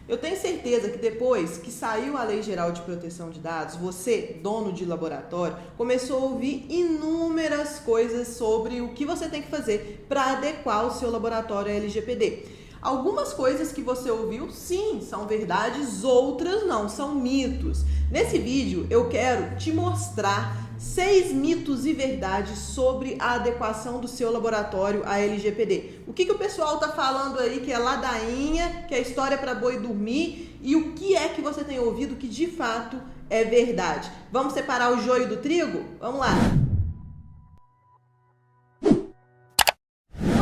Eu tenho certeza que depois que saiu a Lei Geral de Proteção de Dados, você, dono de laboratório, começou a ouvir inúmeras coisas sobre o que você tem que fazer para adequar o seu laboratório à LGPD. Algumas coisas que você ouviu, sim, são verdades, outras não, são mitos. Nesse vídeo eu quero te mostrar 6 mitos e verdades sobre a adequação do seu laboratório à LGPD. O que o pessoal tá falando aí que é ladainha, que é história para boi dormir, e o que é que você tem ouvido que de fato é verdade. Vamos separar o joio do trigo? Vamos lá!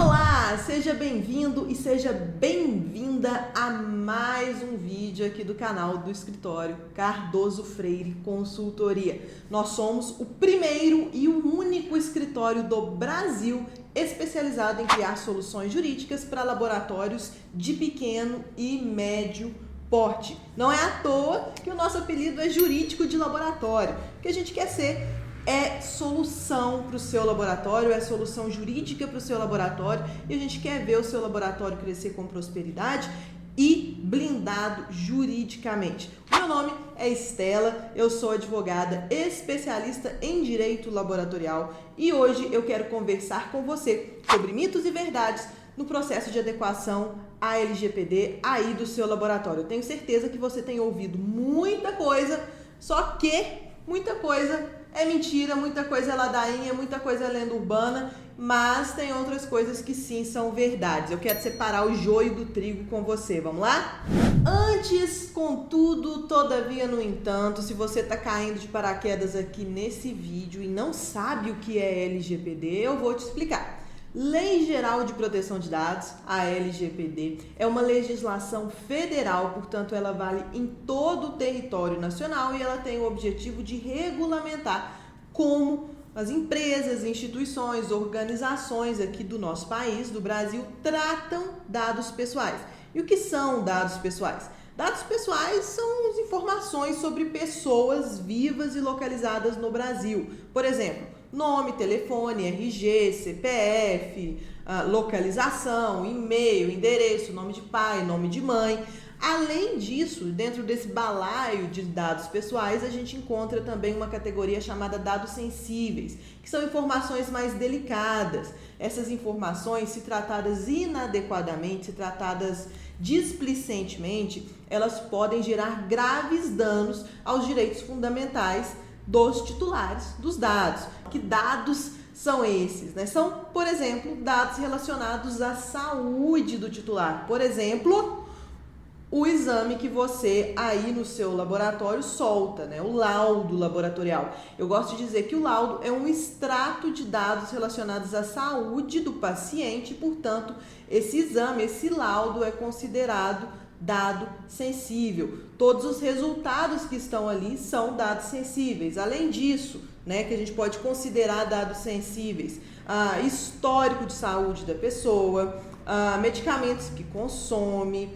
Olá, seja bem-vindo e seja bem-vinda a mais um vídeo aqui do canal do escritório Cardoso Freire Consultoria. Nós somos o primeiro e o único escritório do Brasil especializado em criar soluções jurídicas para laboratórios de pequeno e médio porte. Não é à toa que o nosso apelido é jurídico de laboratório, porque a gente quer ser solução para o seu laboratório, é solução jurídica para o seu laboratório, e a gente quer ver o seu laboratório crescer com prosperidade e blindado juridicamente. O meu nome é Estela, eu sou advogada especialista em direito laboratorial e hoje eu quero conversar com você sobre mitos e verdades no processo de adequação à LGPD aí do seu laboratório. Eu tenho certeza que você tem ouvido muita coisa, só que muita coisa é mentira, muita coisa é ladainha, muita coisa é lenda urbana, mas tem outras coisas que sim são verdades. Eu quero separar o joio do trigo com você, vamos lá? Antes, contudo, todavia, no entanto, se você está caindo de paraquedas aqui nesse vídeo e não sabe o que é LGPD, eu vou te explicar. Lei Geral de Proteção de Dados, a LGPD, é uma legislação federal, portanto ela vale em todo o território nacional e ela tem o objetivo de regulamentar como as empresas, instituições, organizações aqui do nosso país, do Brasil, tratam dados pessoais. E o que são dados pessoais? Dados pessoais são as informações sobre pessoas vivas e localizadas no Brasil. Por exemplo, nome, telefone, RG, CPF, localização, e-mail, endereço, nome de pai, nome de mãe. Além disso, dentro desse balaio de dados pessoais, a gente encontra também uma categoria chamada dados sensíveis, que são informações mais delicadas. Essas informações, se tratadas inadequadamente, se tratadas displicentemente, elas podem gerar graves danos aos direitos fundamentais dos titulares dos dados. Que dados são esses, né? São, por exemplo, dados relacionados à saúde do titular. Por exemplo, o exame que você aí no seu laboratório solta, né? O laudo laboratorial. Eu gosto de dizer que o laudo é um extrato de dados relacionados à saúde do paciente, portanto, esse exame, esse laudo é considerado dado sensível. Todos os resultados que estão ali são dados sensíveis. Além disso, né, que a gente pode considerar dados sensíveis, histórico de saúde da pessoa, medicamentos que consome,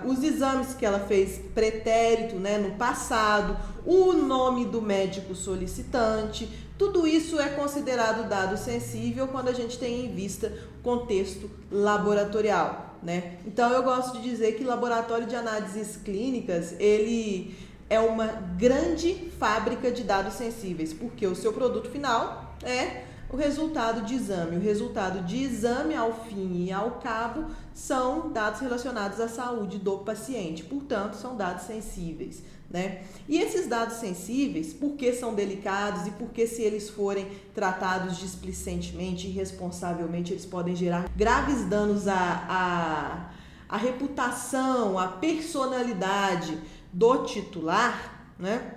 os exames que ela fez pretérito, né, no passado, o nome do médico solicitante, tudo isso é considerado dado sensível quando a gente tem em vista o contexto laboratorial, né? Então eu gosto de dizer que laboratório de análises clínicas, ele é uma grande fábrica de dados sensíveis, porque o seu produto final é o resultado de exame. O resultado de exame, ao fim e ao cabo, são dados relacionados à saúde do paciente, portanto, são dados sensíveis, né? E esses dados sensíveis, por que são delicados e por que, se eles forem tratados displicentemente e irresponsavelmente, eles podem gerar graves danos à reputação, à personalidade do titular, né?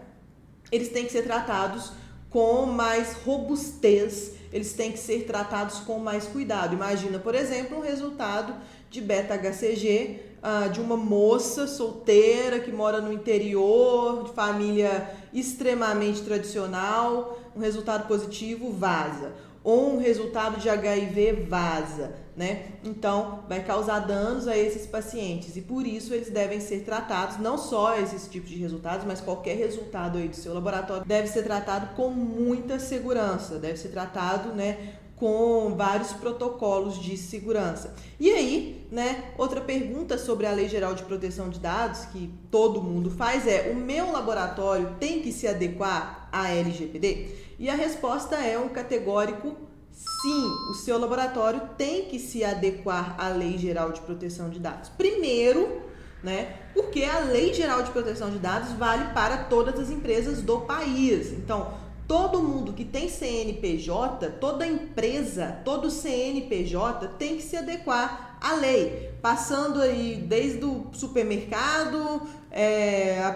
Eles têm que ser tratados com mais robustez, eles têm que ser tratados com mais cuidado. Imagina, por exemplo, um resultado de beta-HCG de uma moça solteira que mora no interior, de família extremamente tradicional, um resultado positivo vaza. Ou um resultado de HIV vaza, né? Então, vai causar danos a esses pacientes e por isso eles devem ser tratados, não só esses tipos de resultados, mas qualquer resultado aí do seu laboratório deve ser tratado com muita segurança, deve ser tratado, né, com vários protocolos de segurança. E aí, né, outra pergunta sobre a Lei Geral de Proteção de Dados, que todo mundo faz, é: o meu laboratório tem que se adequar à LGPD? E a resposta é um categórico sim, o seu laboratório tem que se adequar à Lei Geral de Proteção de Dados. Primeiro, né, porque a Lei Geral de Proteção de Dados vale para todas as empresas do país. Então, todo mundo que tem CNPJ, toda empresa, todo CNPJ tem que se adequar à lei, passando aí desde o supermercado,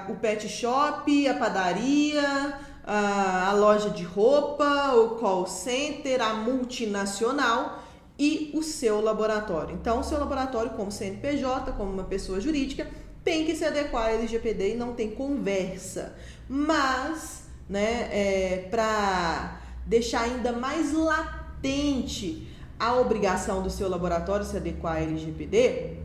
o pet shop, a padaria, a loja de roupa, o call center, a multinacional e o seu laboratório. Então, o seu laboratório, como CNPJ, como uma pessoa jurídica, tem que se adequar à LGPD e não tem conversa. Mas, né, para deixar ainda mais latente a obrigação do seu laboratório se adequar à LGPD,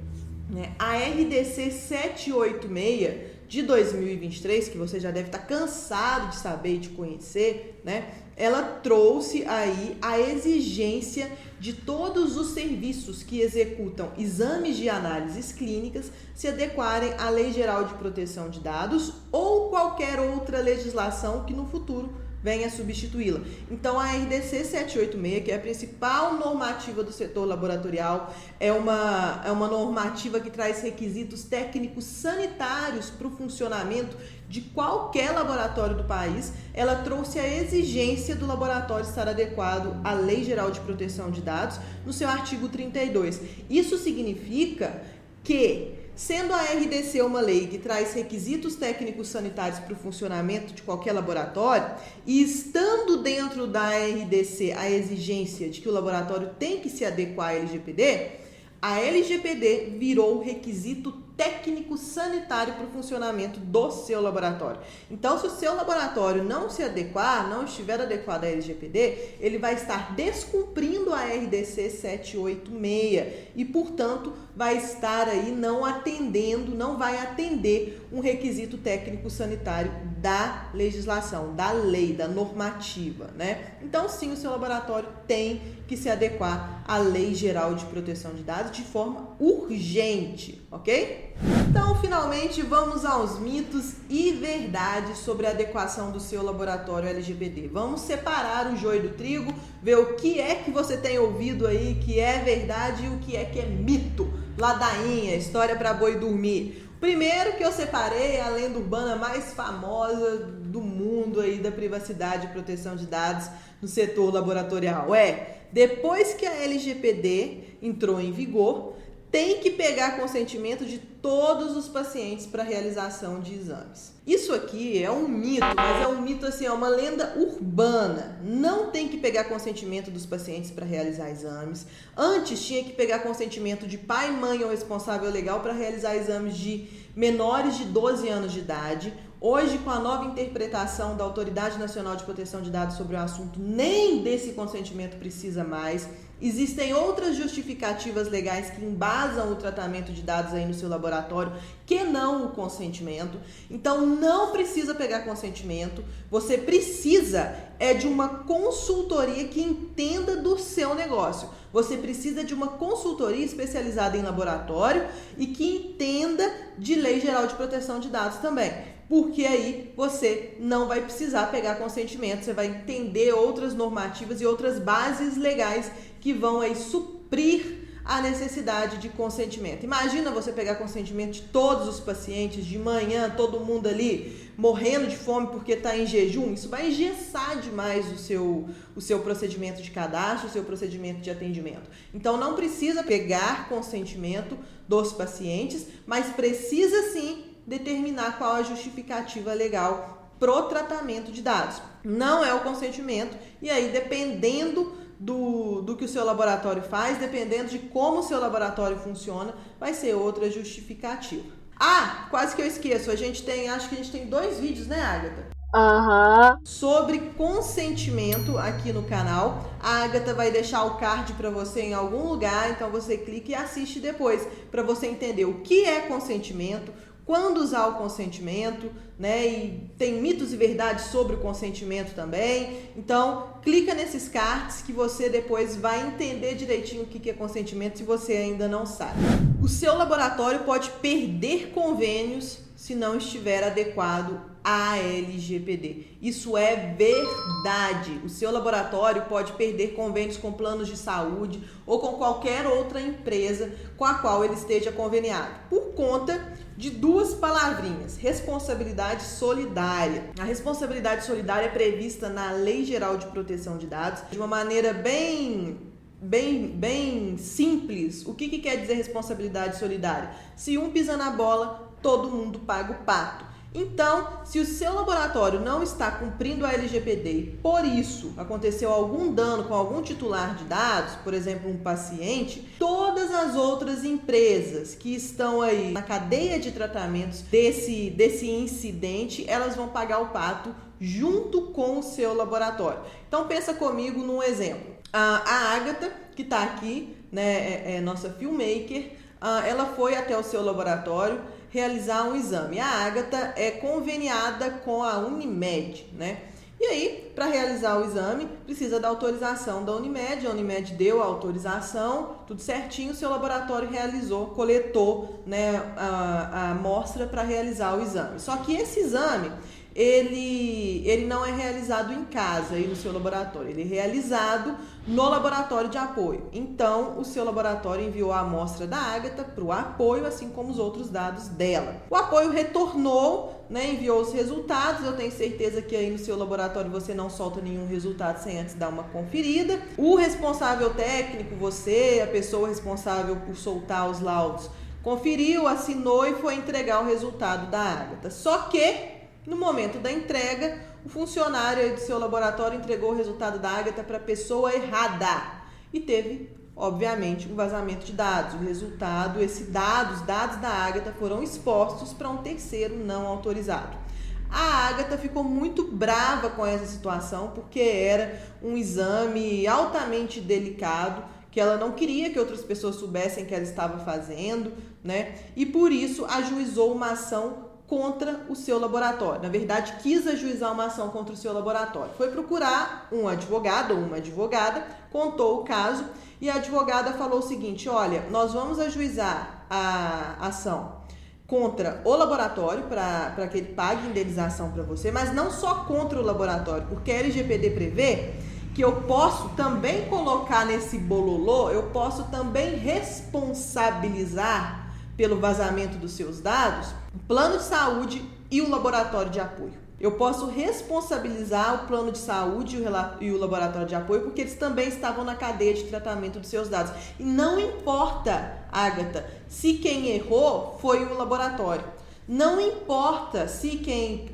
né, a RDC 786 de 2023, que você já deve estar cansado de saber e de conhecer, né, ela trouxe aí a exigência de todos os serviços que executam exames de análises clínicas se adequarem à Lei Geral de Proteção de Dados ou qualquer outra legislação que no futuro venha substituí-la. Então, a RDC 786, que é a principal normativa do setor laboratorial, é uma normativa que traz requisitos técnicos sanitários para o funcionamento de qualquer laboratório do país. Ela trouxe a exigência do laboratório estar adequado à Lei Geral de Proteção de Dados no seu artigo 32. Isso significa que, sendo a RDC uma lei que traz requisitos técnicos sanitários para o funcionamento de qualquer laboratório, e estando dentro da RDC a exigência de que o laboratório tem que se adequar à LGPD, a LGPD virou requisito técnico sanitário para o funcionamento do seu laboratório. Então, se o seu laboratório não se adequar, não estiver adequado à LGPD, ele vai estar descumprindo a RDC 786 e, portanto, vai estar aí não vai atender um requisito técnico sanitário da legislação, da lei, da normativa, né? Então, sim, o seu laboratório tem que se adequar à Lei Geral de Proteção de Dados de forma urgente, ok? Então, finalmente, vamos aos mitos e verdades sobre a adequação do seu laboratório LGPD. Vamos separar o joio do trigo, ver o que é que você tem ouvido aí que é verdade e o que é mito. Ladainha, história para boi dormir. Primeiro que eu separei a lenda urbana mais famosa do mundo aí da privacidade e proteção de dados no setor laboratorial. Depois que a LGPD entrou em vigor, tem que pegar consentimento de todos os pacientes para realização de exames. Isso aqui é um mito, mas é um mito assim, é uma lenda urbana. Não tem que pegar consentimento dos pacientes para realizar exames. Antes tinha que pegar consentimento de pai, mãe ou responsável legal para realizar exames de menores de 12 anos de idade. Hoje, com a nova interpretação da Autoridade Nacional de Proteção de Dados sobre o assunto, nem desse consentimento precisa mais. Existem outras justificativas legais que embasam o tratamento de dados aí no seu laboratório, que não o consentimento. Então, não precisa pegar consentimento. Você precisa de uma consultoria que entenda do seu negócio. Você precisa de uma consultoria especializada em laboratório e que entenda de Lei Geral de Proteção de Dados também. Porque aí você não vai precisar pegar consentimento, você vai entender outras normativas e outras bases legais que vão aí suprir a necessidade de consentimento. Imagina você pegar consentimento de todos os pacientes de manhã, todo mundo ali morrendo de fome porque está em jejum. Isso vai engessar demais o seu procedimento de cadastro, o seu procedimento de atendimento. Então não precisa pegar consentimento dos pacientes, mas precisa sim determinar qual a justificativa legal pro tratamento de dados. Não é o consentimento, e aí dependendo do que o seu laboratório faz, dependendo de como o seu laboratório funciona, vai ser outra justificativa. Ah, quase que eu esqueço, acho que a gente tem 2 vídeos, né, Agatha? Sobre consentimento aqui no canal. A Agatha vai deixar o card para você em algum lugar, então você clica e assiste depois para você entender o que é consentimento, quando usar o consentimento, né? E tem mitos e verdades sobre o consentimento também. Então, clica nesses cards que você depois vai entender direitinho o que é consentimento se você ainda não sabe. O seu laboratório pode perder convênios se não estiver adequado à LGPD. Isso é verdade. O seu laboratório pode perder convênios com planos de saúde ou com qualquer outra empresa com a qual ele esteja conveniado, por conta de duas palavrinhas: responsabilidade solidária. A responsabilidade solidária é prevista na Lei Geral de Proteção de Dados de uma maneira bem simples. O que quer dizer responsabilidade solidária? Se um pisa na bola, todo mundo paga o pato. Então, se o seu laboratório não está cumprindo a LGPD e por isso aconteceu algum dano com algum titular de dados, por exemplo, um paciente, todas as outras empresas que estão aí na cadeia de tratamentos desse incidente, elas vão pagar o pato junto com o seu laboratório. Então, pensa comigo num exemplo. A Agatha, que está aqui, né, é nossa filmmaker, ela foi até o seu laboratório realizar um exame. A Agatha é conveniada com a Unimed, né? E aí, para realizar o exame, precisa da autorização da Unimed. A Unimed deu a autorização, tudo certinho, o seu laboratório coletou, né, a amostra para realizar o exame. Só que esse exame, ele não é realizado em casa aí no seu laboratório, ele é realizado no laboratório de apoio. Então, o seu laboratório enviou a amostra da Agatha para o apoio, assim como os outros dados dela. O apoio retornou, né, enviou os resultados. Eu tenho certeza que aí no seu laboratório você não solta nenhum resultado sem antes dar uma conferida. O responsável técnico, você, a pessoa responsável por soltar os laudos, conferiu, assinou e foi entregar o resultado da Agatha. Só que no momento da entrega, o funcionário do seu laboratório entregou o resultado da Agatha para a pessoa errada e teve, obviamente, um vazamento de dados. O resultado, os dados da Agatha foram expostos para um terceiro não autorizado. A Agatha ficou muito brava com essa situação porque era um exame altamente delicado, que ela não queria que outras pessoas soubessem que ela estava fazendo, né? E por isso ajuizou uma ação contra o seu laboratório. Na verdade, quis ajuizar uma ação contra o seu laboratório. Foi procurar um advogado ou uma advogada, contou o caso e a advogada falou o seguinte: olha, nós vamos ajuizar a ação contra o laboratório para que ele pague indenização para você, mas não só contra o laboratório, porque a LGPD prevê que eu posso também colocar nesse bololô, eu posso também responsabilizar pelo vazamento dos seus dados o plano de saúde e o laboratório de apoio. Eu posso responsabilizar o plano de saúde e o laboratório de apoio porque eles também estavam na cadeia de tratamento dos seus dados. E não importa, Agatha, se quem errou foi o laboratório. Não importa se quem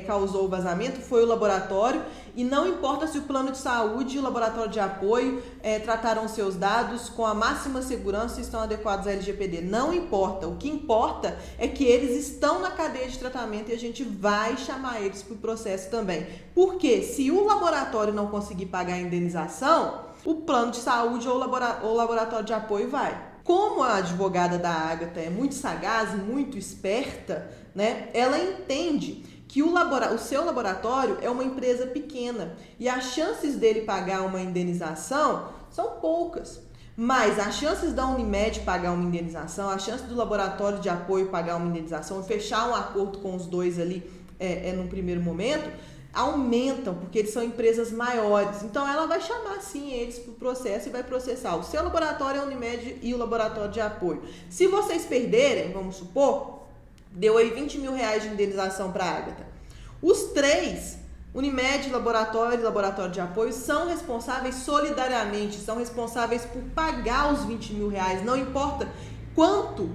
causou o vazamento foi o laboratório e não importa se o plano de saúde e o laboratório de apoio trataram seus dados com a máxima segurança e estão adequados à LGPD. Não importa. O que importa é que eles estão na cadeia de tratamento e a gente vai chamar eles para o processo também. Porque se o laboratório não conseguir pagar a indenização, o plano de saúde ou o laboratório de apoio vai. Como a advogada da Agatha é muito sagaz, muito esperta, né, ela entende que o seu laboratório é uma empresa pequena e as chances dele pagar uma indenização são poucas. Mas as chances da Unimed pagar uma indenização, a chance do laboratório de apoio pagar uma indenização, fechar um acordo com os dois ali num primeiro momento, aumentam, porque eles são empresas maiores. Então ela vai chamar sim eles para o processo e vai processar o seu laboratório, a Unimed e o laboratório de apoio. Se vocês perderem, vamos supor, deu aí 20 mil reais de indenização para a Agatha. Os três, Unimed, laboratório e laboratório de apoio, são responsáveis solidariamente, são responsáveis por pagar os 20 mil reais, não importa quanto,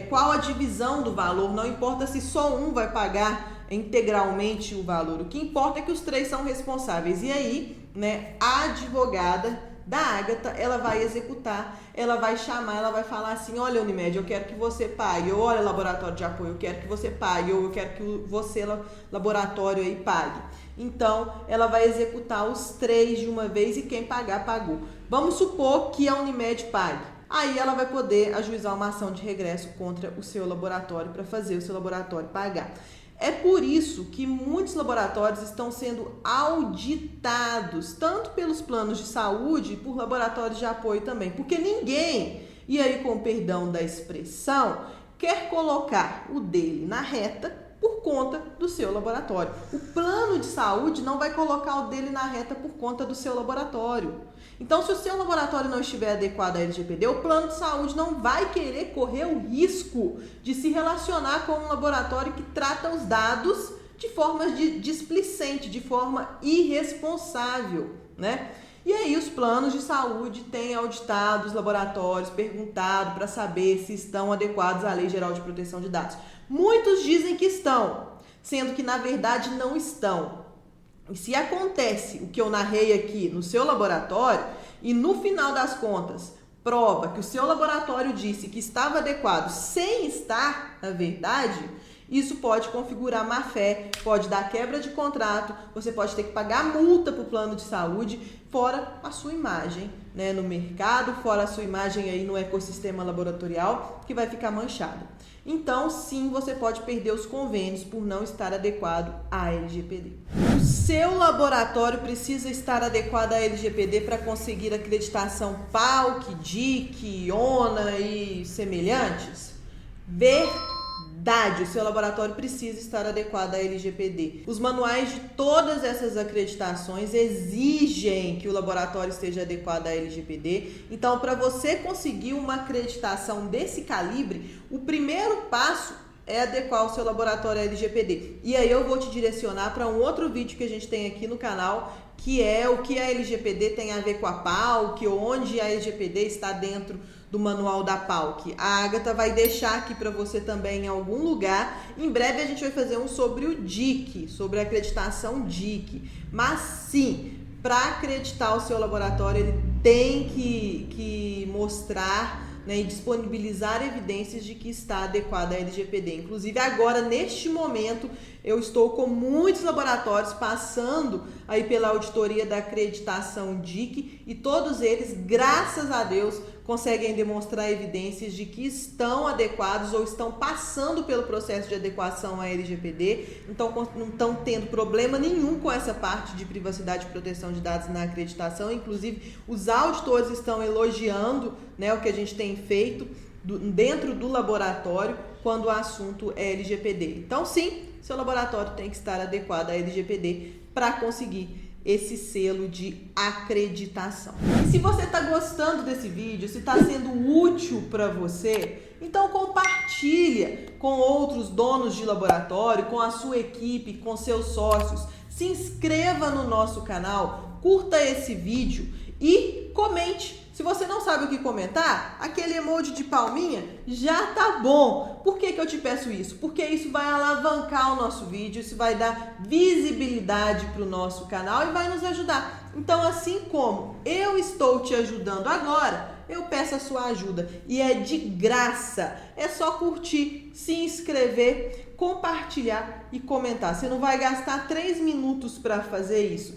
qual a divisão do valor, não importa se só um vai pagar integralmente o valor. O que importa é que os três são responsáveis. E aí, né, a advogada da Agatha, ela vai executar, ela vai chamar, ela vai falar assim: olha, Unimed, eu quero que você pague, ou olha, laboratório de apoio, eu quero que você pague, ou eu quero que você, laboratório, aí pague. Então, ela vai executar os três de uma vez e quem pagar, pagou. Vamos supor que a Unimed pague. aí ela vai poder ajuizar uma ação de regresso contra o seu laboratório para fazer o seu laboratório pagar. É por isso que muitos laboratórios estão sendo auditados, tanto pelos planos de saúde e por laboratórios de apoio também, porque ninguém, e aí com o perdão da expressão, quer colocar o dele na reta por conta do seu laboratório. O plano de saúde não vai colocar o dele na reta por conta do seu laboratório. Então, se o seu laboratório não estiver adequado à LGPD, o plano de saúde não vai querer correr o risco de se relacionar com um laboratório que trata os dados de forma displicente, de forma irresponsável, né? E aí os planos de saúde têm auditado os laboratórios, perguntado para saber se estão adequados à Lei Geral de Proteção de Dados. Muitos dizem que estão, sendo que na verdade não estão. E se acontece o que eu narrei aqui no seu laboratório e no final das contas prova que o seu laboratório disse que estava adequado sem estar, na verdade, isso pode configurar má-fé, pode dar quebra de contrato, você pode ter que pagar multa para o plano de saúde, fora a sua imagem, né, no mercado, fora a sua imagem aí no ecossistema laboratorial, que vai ficar manchada. Então, sim, você pode perder os convênios por não estar adequado à LGPD. O seu laboratório precisa estar adequado à LGPD para conseguir acreditação PALC, DIC, ONA e semelhantes? Verdade, o seu laboratório precisa estar adequado à LGPD. Os manuais de todas essas acreditações exigem que o laboratório esteja adequado à LGPD. Então, para você conseguir uma acreditação desse calibre, o primeiro passo é adequar o seu laboratório à LGPD. E aí eu vou te direcionar para um outro vídeo que a gente tem aqui no canal, que é o que a LGPD tem a ver com a PALC, onde a LGPD está dentro do manual da PALC. A Agatha vai deixar aqui para você também em algum lugar. Em breve a gente vai fazer um sobre o DIC, sobre a acreditação DIC. Mas sim, para acreditar o seu laboratório, ele tem que mostrar, né, e disponibilizar evidências de que está adequado à LGPD. Inclusive agora, neste momento, eu estou com muitos laboratórios passando aí pela auditoria da acreditação DIC e todos eles, graças a Deus, conseguem demonstrar evidências de que estão adequados ou estão passando pelo processo de adequação à LGPD, então não estão tendo problema nenhum com essa parte de privacidade e proteção de dados na acreditação. Inclusive, os auditores estão elogiando, né, o que a gente tem feito dentro do laboratório quando o assunto é LGPD. Então, sim, seu laboratório tem que estar adequado à LGPD para conseguir esse selo de acreditação. E se você está gostando desse vídeo, se está sendo útil para você, então compartilha com outros donos de laboratório, com a sua equipe, com seus sócios. Se inscreva no nosso canal, curta esse vídeo e comente. Se você não sabe o que comentar, aquele emoji de palminha já tá bom. Por que eu te peço isso? Porque isso vai alavancar o nosso vídeo, isso vai dar visibilidade para o nosso canal e vai nos ajudar. Então, assim como eu estou te ajudando agora, eu peço a sua ajuda e é de graça. É só curtir, se inscrever, compartilhar e comentar. Você não vai gastar 3 minutos para fazer isso.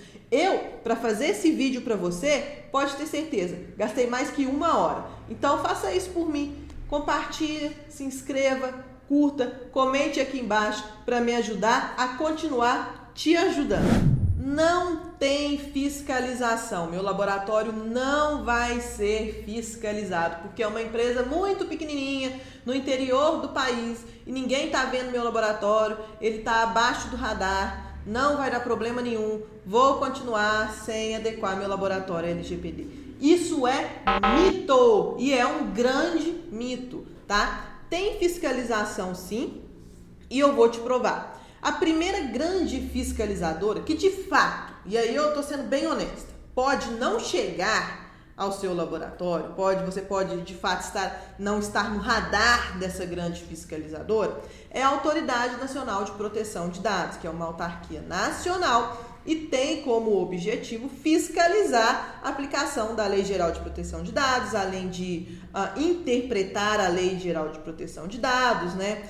Para fazer esse vídeo para você, pode ter certeza, gastei mais que 1 hora. Então faça isso por mim, compartilhe, se inscreva, curta, comente aqui embaixo para me ajudar a continuar te ajudando. Não tem fiscalização, meu laboratório não vai ser fiscalizado, porque é uma empresa muito pequenininha, no interior do país, e ninguém está vendo meu laboratório, ele está abaixo do radar. Não vai dar problema nenhum, vou continuar sem adequar meu laboratório à LGPD. Isso é mito e é um grande mito, tá? Tem fiscalização sim e eu vou te provar. A primeira grande fiscalizadora que de fato, e aí eu tô sendo bem honesta, pode não chegar ao seu laboratório, você pode de fato não estar no radar dessa grande fiscalizadora, é a Autoridade Nacional de Proteção de Dados, que é uma autarquia nacional e tem como objetivo fiscalizar a aplicação da Lei Geral de Proteção de Dados, além de interpretar a Lei Geral de Proteção de Dados, né,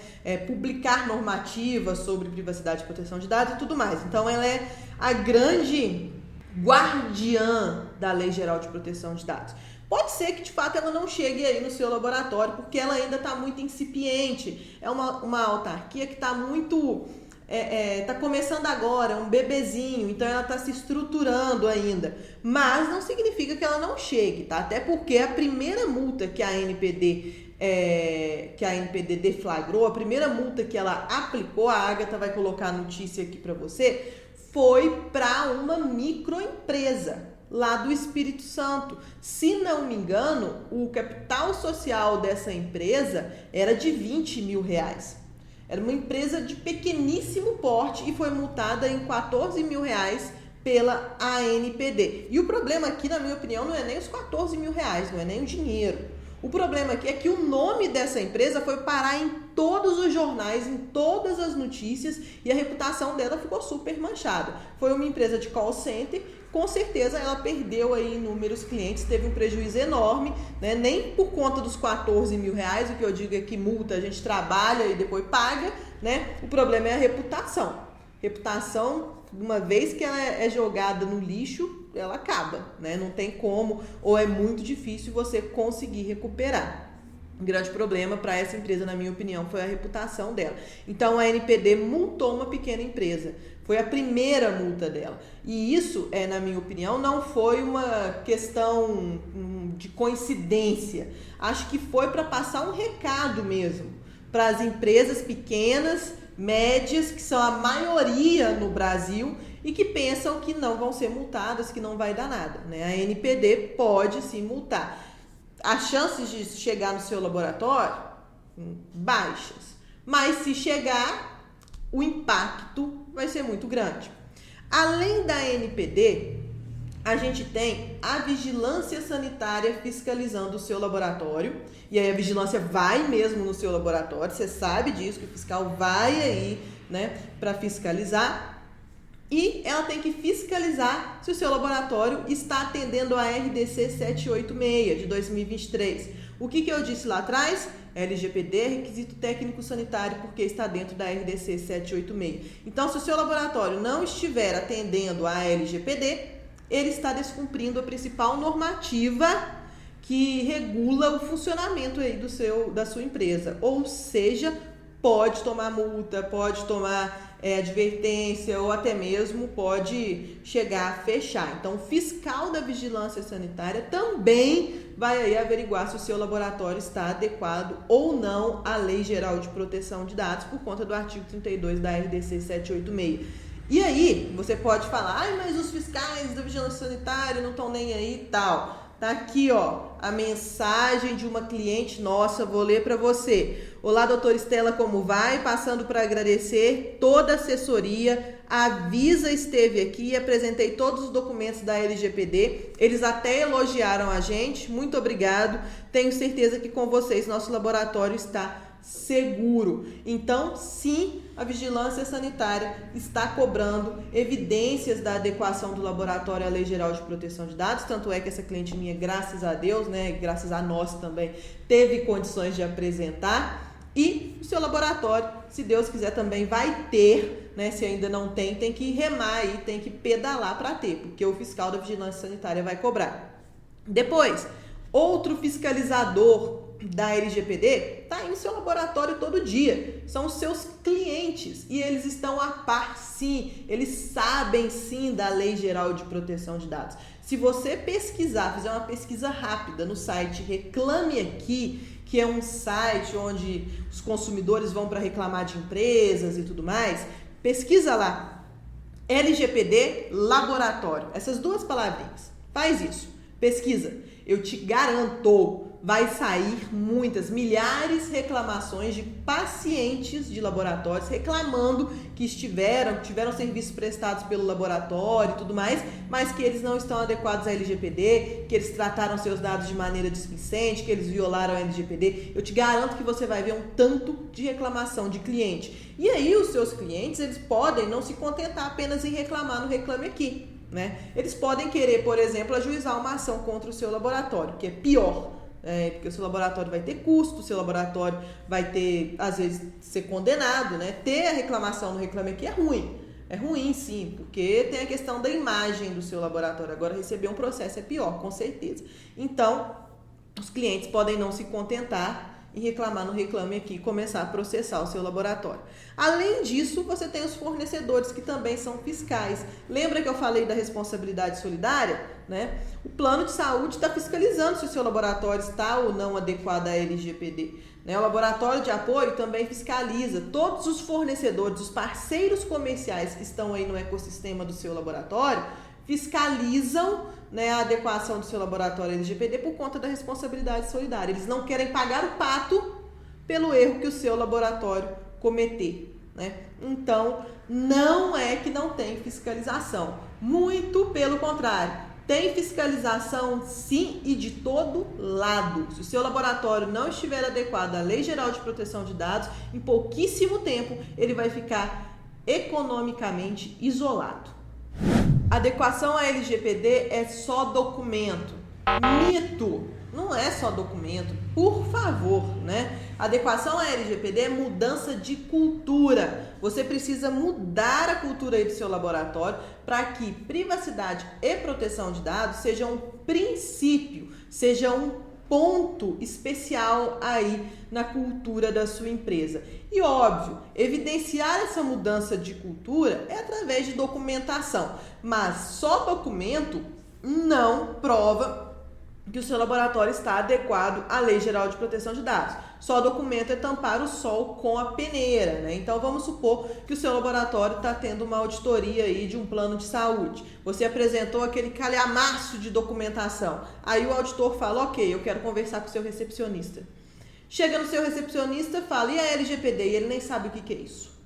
publicar normativas sobre privacidade e proteção de dados e tudo mais. Então, ela é a grande guardiã da Lei Geral de Proteção de Dados. Pode ser que de fato ela não chegue aí no seu laboratório, porque ela ainda está muito incipiente. É uma autarquia que está muito... tá começando agora, um bebezinho, então ela está se estruturando ainda. Mas não significa que ela não chegue, tá? Até porque a primeira multa que a NPD deflagrou, a primeira multa que ela aplicou, a Agatha vai colocar a notícia aqui para você, foi para uma microempresa lá do Espírito Santo. Se não me engano, o capital social dessa empresa era de R$20 mil. Era uma empresa de pequeníssimo porte e foi multada em R$14 mil pela ANPD. E o problema aqui, na minha opinião, não é nem os R$14 mil, não é nem o dinheiro. O problema aqui é que o nome dessa empresa foi parar em todos os jornais, em todas as notícias, e a reputação dela ficou super manchada. Foi uma empresa de call center, com certeza ela perdeu aí inúmeros clientes, teve um prejuízo enorme, né? Nem por conta dos R$14 mil, o que eu digo é que multa a gente trabalha e depois paga, né? O problema é a reputação. Reputação, uma vez que ela é jogada no lixo, ela acaba, né? Não tem como, ou é muito difícil você conseguir recuperar. Um grande problema para essa empresa, na minha opinião, foi a reputação dela. Então, a NPD multou uma pequena empresa. Foi a primeira multa dela. E isso, na minha opinião, não foi uma questão de coincidência. Acho que foi para passar um recado mesmo para as empresas pequenas, médias, que são a maioria no Brasil e que pensam que não vão ser multadas, que não vai dar nada, né? A NPD pode sim multar. As chances de chegar no seu laboratório, baixas. Mas se chegar, o impacto vai ser muito grande. Além da NPD, a gente tem a vigilância sanitária fiscalizando o seu laboratório. E aí a vigilância vai mesmo no seu laboratório, você sabe disso, que o fiscal vai aí, né, para fiscalizar. E ela tem que fiscalizar se o seu laboratório está atendendo a RDC 786 de 2023. O que eu disse lá atrás? LGPD, requisito técnico sanitário, porque está dentro da RDC 786. Então, se o seu laboratório não estiver atendendo a LGPD, ele está descumprindo a principal normativa que regula o funcionamento aí da sua empresa. Ou seja, pode tomar multa, pode tomar advertência ou até mesmo pode chegar a fechar. Então, o fiscal da vigilância sanitária também vai aí averiguar se o seu laboratório está adequado ou não à Lei Geral de Proteção de Dados por conta do artigo 32 da RDC 786. E aí, você pode falar, mas os fiscais da vigilância sanitária não estão nem aí e tal. Tá aqui, ó, a mensagem de uma cliente nossa, vou ler para você. Olá, doutora Estela, como vai? Passando para agradecer toda a assessoria. A Visa esteve aqui, apresentei todos os documentos da LGPD. Eles até elogiaram a gente. Muito obrigado. Tenho certeza que com vocês nosso laboratório está seguro. Então, sim, a vigilância sanitária está cobrando evidências da adequação do laboratório à Lei Geral de Proteção de Dados, tanto é que essa cliente minha, graças a Deus, né, graças a nós também, teve condições de apresentar. E o seu laboratório, se Deus quiser, também vai ter, né? Se ainda não tem, tem que remar aí, tem que pedalar para ter, porque o fiscal da vigilância sanitária vai cobrar. Depois, outro fiscalizador da LGPD está aí no seu laboratório todo dia. São os seus clientes e eles estão a par, sim. Eles sabem, sim, da Lei Geral de Proteção de Dados. Se você pesquisar, fizer uma pesquisa rápida no site Reclame Aqui, que é um site onde os consumidores vão para reclamar de empresas e tudo mais, pesquisa lá, LGPD Laboratório, essas duas palavrinhas, faz isso, pesquisa, eu te garanto, vai sair muitas, milhares de reclamações de pacientes de laboratórios reclamando que tiveram serviços prestados pelo laboratório e tudo mais, mas que eles não estão adequados à LGPD, que eles trataram seus dados de maneira displicente, que eles violaram a LGPD. Eu te garanto que você vai ver um tanto de reclamação de cliente. E aí os seus clientes, eles podem não se contentar apenas em reclamar no Reclame Aqui, né? Eles podem querer, por exemplo, ajuizar uma ação contra o seu laboratório, que é pior. Porque o seu laboratório vai ter custo, o seu laboratório vai ter, às vezes, ser condenado, né? Ter a reclamação no Reclame Aqui é ruim, É ruim, sim, porque tem a questão da imagem do seu laboratório. Agora, receber um processo é pior, com certeza. Então, os clientes podem não se contentar e reclamar no Reclame Aqui e começar a processar o seu laboratório. Além disso, você tem os fornecedores que também são fiscais. Lembra que eu falei da responsabilidade solidária? Né? O plano de saúde está fiscalizando se o seu laboratório está ou não adequado à LGPD. Né? O laboratório de apoio também fiscaliza todos os fornecedores, os parceiros comerciais que estão aí no ecossistema do seu laboratório, fiscalizam, né, a adequação do seu laboratório LGPD por conta da responsabilidade solidária. Eles não querem pagar o pato pelo erro que o seu laboratório cometer. Né? Então, não é que não tem fiscalização. Muito pelo contrário. Tem fiscalização, sim, e de todo lado. Se o seu laboratório não estiver adequado à Lei Geral de Proteção de Dados, em pouquíssimo tempo ele vai ficar economicamente isolado. Adequação à LGPD é só documento. Mito! Não é só documento, por favor, né? Adequação à LGPD é mudança de cultura. Você precisa mudar a cultura aí do seu laboratório para que privacidade e proteção de dados seja um princípio, seja um ponto especial aí na cultura da sua empresa. E óbvio, evidenciar essa mudança de cultura é através de documentação, mas só documento não prova que o seu laboratório está adequado à Lei Geral de Proteção de Dados. Só documento é tampar o sol com a peneira, né? Então vamos supor que o seu laboratório está tendo uma auditoria aí de um plano de saúde. Você apresentou aquele calhamaço de documentação. Aí o auditor fala, ok, eu quero conversar com o seu recepcionista. Chega no seu recepcionista, fala, e a LGPD? E ele nem sabe o que é isso.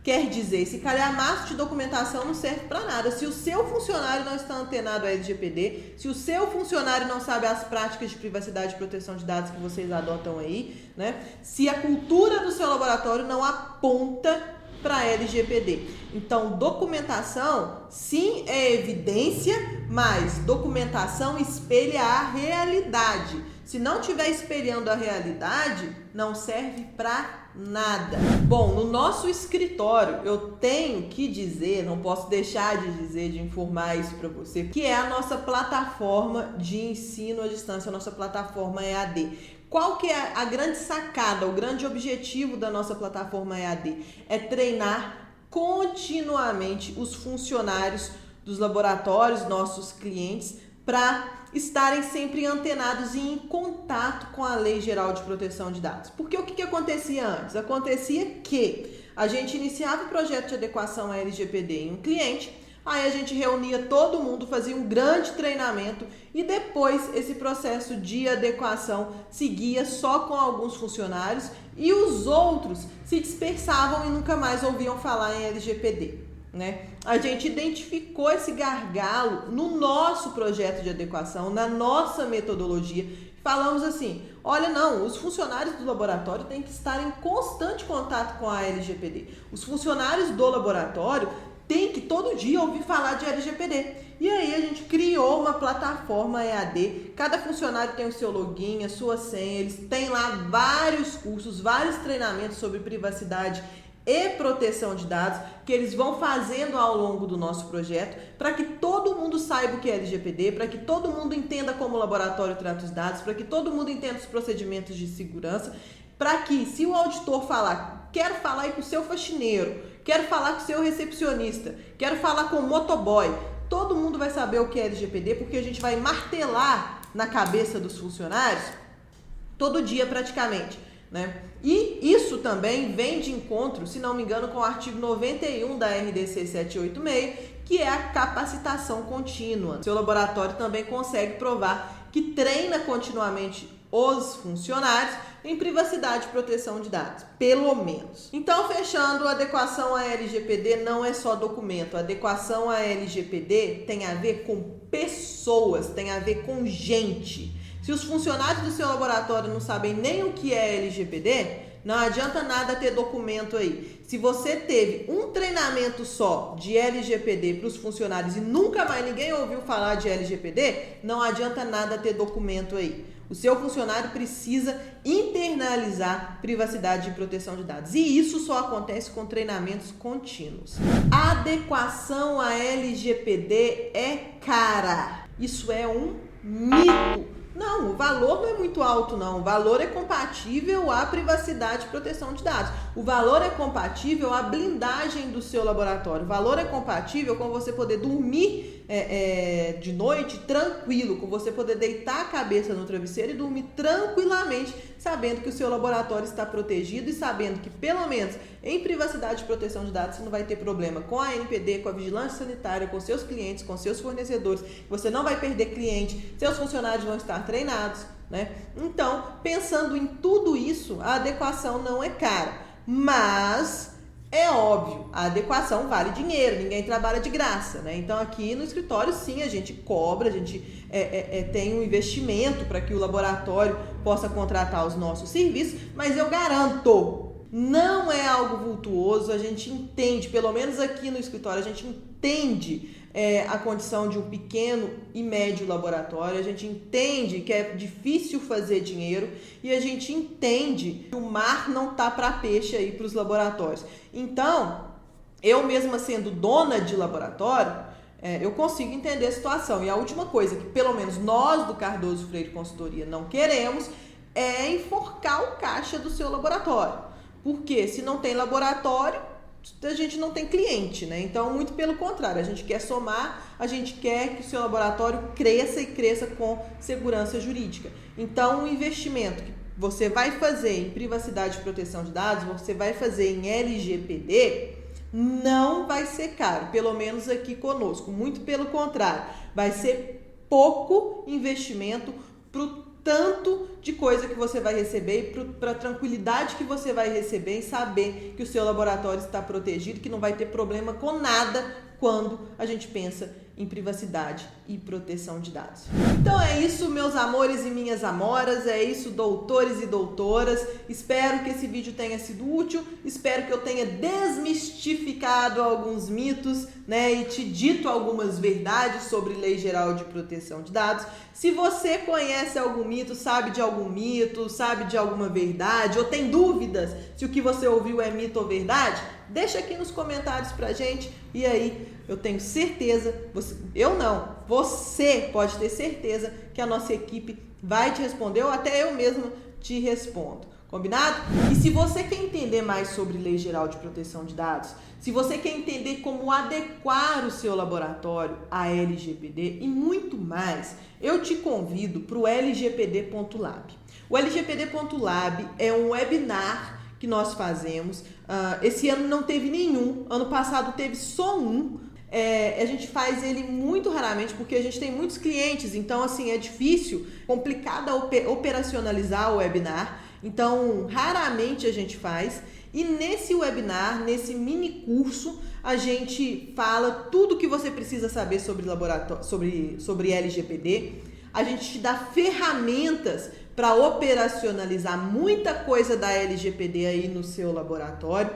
Quer dizer, esse calhamaço de documentação não serve para nada. Se o seu funcionário não está antenado à LGPD, se o seu funcionário não sabe as práticas de privacidade e proteção de dados que vocês adotam aí, né? Se a cultura do seu laboratório não aponta para a LGPD. Então, documentação, sim, é evidência, mas documentação espelha a realidade. Se não estiver espelhando a realidade, não serve para nada. Bom, no nosso escritório, eu tenho que dizer, não posso deixar de dizer, de informar isso para você, que é a nossa plataforma de ensino à distância, a nossa plataforma EAD. Qual que é a grande sacada, o grande objetivo da nossa plataforma EAD? É treinar continuamente os funcionários dos laboratórios, nossos clientes, para estarem sempre antenados e em contato com a Lei Geral de Proteção de Dados. Porque o que acontecia antes? Acontecia que a gente iniciava o projeto de adequação à LGPD em um cliente, aí a gente reunia todo mundo, fazia um grande treinamento e depois esse processo de adequação seguia só com alguns funcionários e os outros se dispersavam e nunca mais ouviam falar em LGPD. Né? A gente identificou esse gargalo no nosso projeto de adequação, na nossa metodologia. Falamos assim, olha não, os funcionários do laboratório têm que estar em constante contato com a LGPD. Os funcionários do laboratório têm que todo dia ouvir falar de LGPD. E aí a gente criou uma plataforma EAD, cada funcionário tem o seu login, a sua senha, eles têm lá vários cursos, vários treinamentos sobre privacidade e proteção de dados que eles vão fazendo ao longo do nosso projeto para que todo mundo saiba o que é LGPD, para que todo mundo entenda como o laboratório trata os dados, para que todo mundo entenda os procedimentos de segurança, para que se o auditor falar, quero falar aí com o seu faxineiro, quero falar com o seu recepcionista, quero falar com o motoboy, todo mundo vai saber o que é LGPD porque a gente vai martelar na cabeça dos funcionários todo dia praticamente. Né? E isso também vem de encontro, se não me engano, com o artigo 91 da RDC 786, que é a capacitação contínua. Seu laboratório também consegue provar que treina continuamente os funcionários em privacidade e proteção de dados, pelo menos. Então, fechando, a adequação à LGPD não é só documento. A adequação à LGPD tem a ver com pessoas, tem a ver com gente. Se os funcionários do seu laboratório não sabem nem o que é LGPD, não adianta nada ter documento aí. Se você teve um treinamento só de LGPD para os funcionários e nunca mais ninguém ouviu falar de LGPD, não adianta nada ter documento aí. O seu funcionário precisa internalizar privacidade e proteção de dados. E isso só acontece com treinamentos contínuos. A adequação à LGPD é cara. Isso é um mito. Não, o valor não é muito alto, não. O valor é compatível à privacidade e proteção de dados. O valor é compatível à blindagem do seu laboratório. O valor é compatível com você poder dormir de noite tranquilo, com você poder deitar a cabeça no travesseiro e dormir tranquilamente, sabendo que o seu laboratório está protegido e sabendo que, pelo menos, em privacidade e proteção de dados, você não vai ter problema com a ANPD, com a vigilância sanitária, com seus clientes, com seus fornecedores. Você não vai perder cliente, seus funcionários vão estar treinados, né? Então, pensando em tudo isso, a adequação não é cara, mas é óbvio, a adequação vale dinheiro, ninguém trabalha de graça, né? Então aqui no escritório sim, a gente cobra, a gente tem um investimento para que o laboratório possa contratar os nossos serviços, mas eu garanto, não é algo vultuoso, a gente entende, pelo menos aqui no escritório, a gente entende a condição de um pequeno e médio laboratório, a gente entende que é difícil fazer dinheiro e a gente entende que o mar não tá para peixe aí para os laboratórios. Então, eu mesma sendo dona de laboratório, eu consigo entender a situação. E a última coisa que pelo menos nós do Cardoso Freire Consultoria não queremos é enforcar o caixa do seu laboratório. Porque se não tem laboratório, a gente não tem cliente, né? Então, muito pelo contrário, a gente quer somar, a gente quer que o seu laboratório cresça e cresça com segurança jurídica. Então, o investimento que você vai fazer em privacidade e proteção de dados, você vai fazer em LGPD, não vai ser caro, pelo menos aqui conosco. Muito pelo contrário, vai ser pouco investimento para o tanto de coisa que você vai receber e para a tranquilidade que você vai receber em saber que o seu laboratório está protegido, que não vai ter problema com nada quando a gente pensa em privacidade e proteção de dados. Então é isso, meus amores e minhas amoras, é isso, doutores e doutoras. Espero que esse vídeo tenha sido útil, espero que eu tenha desmistificado alguns mitos, né, e te dito algumas verdades sobre Lei Geral de Proteção de Dados. Se você conhece algum mito, sabe de algum mito, sabe de alguma verdade, ou tem dúvidas se o que você ouviu é mito ou verdade, deixa aqui nos comentários pra gente e aí eu tenho certeza, você pode ter certeza que a nossa equipe vai te responder ou até eu mesmo te respondo. Combinado? E se você quer entender mais sobre Lei Geral de Proteção de Dados, se você quer entender como adequar o seu laboratório à LGPD e muito mais, eu te convido para o LGPD.lab. O LGPD.lab é um webinar que nós fazemos. Esse ano não teve nenhum, ano passado teve só um. A gente faz ele muito raramente porque a gente tem muitos clientes, então assim é difícil, complicado operacionalizar o webinar. Então, raramente a gente faz. E nesse webinar, nesse mini curso, a gente fala tudo que você precisa saber sobre laboratório, sobre LGPD. A gente te dá ferramentas para operacionalizar muita coisa da LGPD aí no seu laboratório.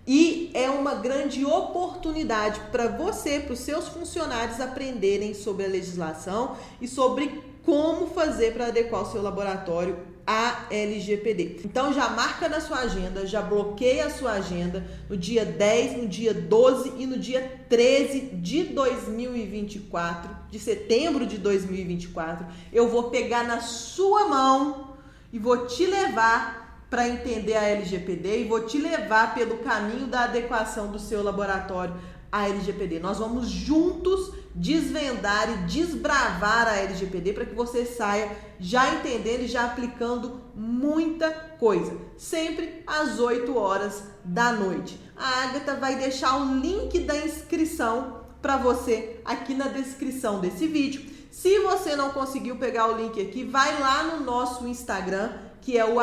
E é uma grande oportunidade para você, para os seus funcionários aprenderem sobre a legislação e sobre como fazer para adequar o seu laboratório à LGPD. Então já marca na sua agenda, já bloqueia a sua agenda no dia 10, no dia 12 e no dia 13 de 2024, de setembro de 2024. Eu vou pegar na sua mão e vou te levar para entender a LGPD e vou te levar pelo caminho da adequação do seu laboratório à LGPD. Nós vamos juntos desvendar e desbravar a LGPD para que você saia já entendendo e já aplicando muita coisa. Sempre às 8 horas da noite. A Agatha vai deixar o link da inscrição para você aqui na descrição desse vídeo. Se você não conseguiu pegar o link aqui, vai lá no nosso Instagram, que é o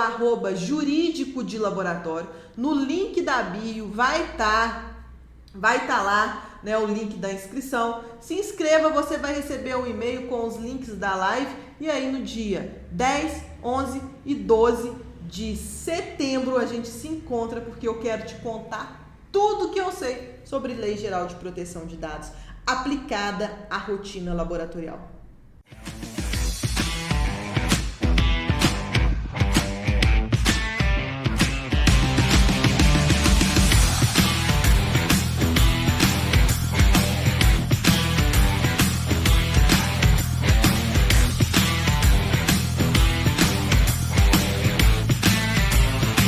@jurídico de laboratório. No link da bio vai estar lá, né, o link da inscrição. Se inscreva, você vai receber um e-mail com os links da live. E aí no dia 10, 11 e 12 de setembro a gente se encontra, porque eu quero te contar tudo que eu sei sobre Lei Geral de Proteção de Dados aplicada à rotina laboratorial.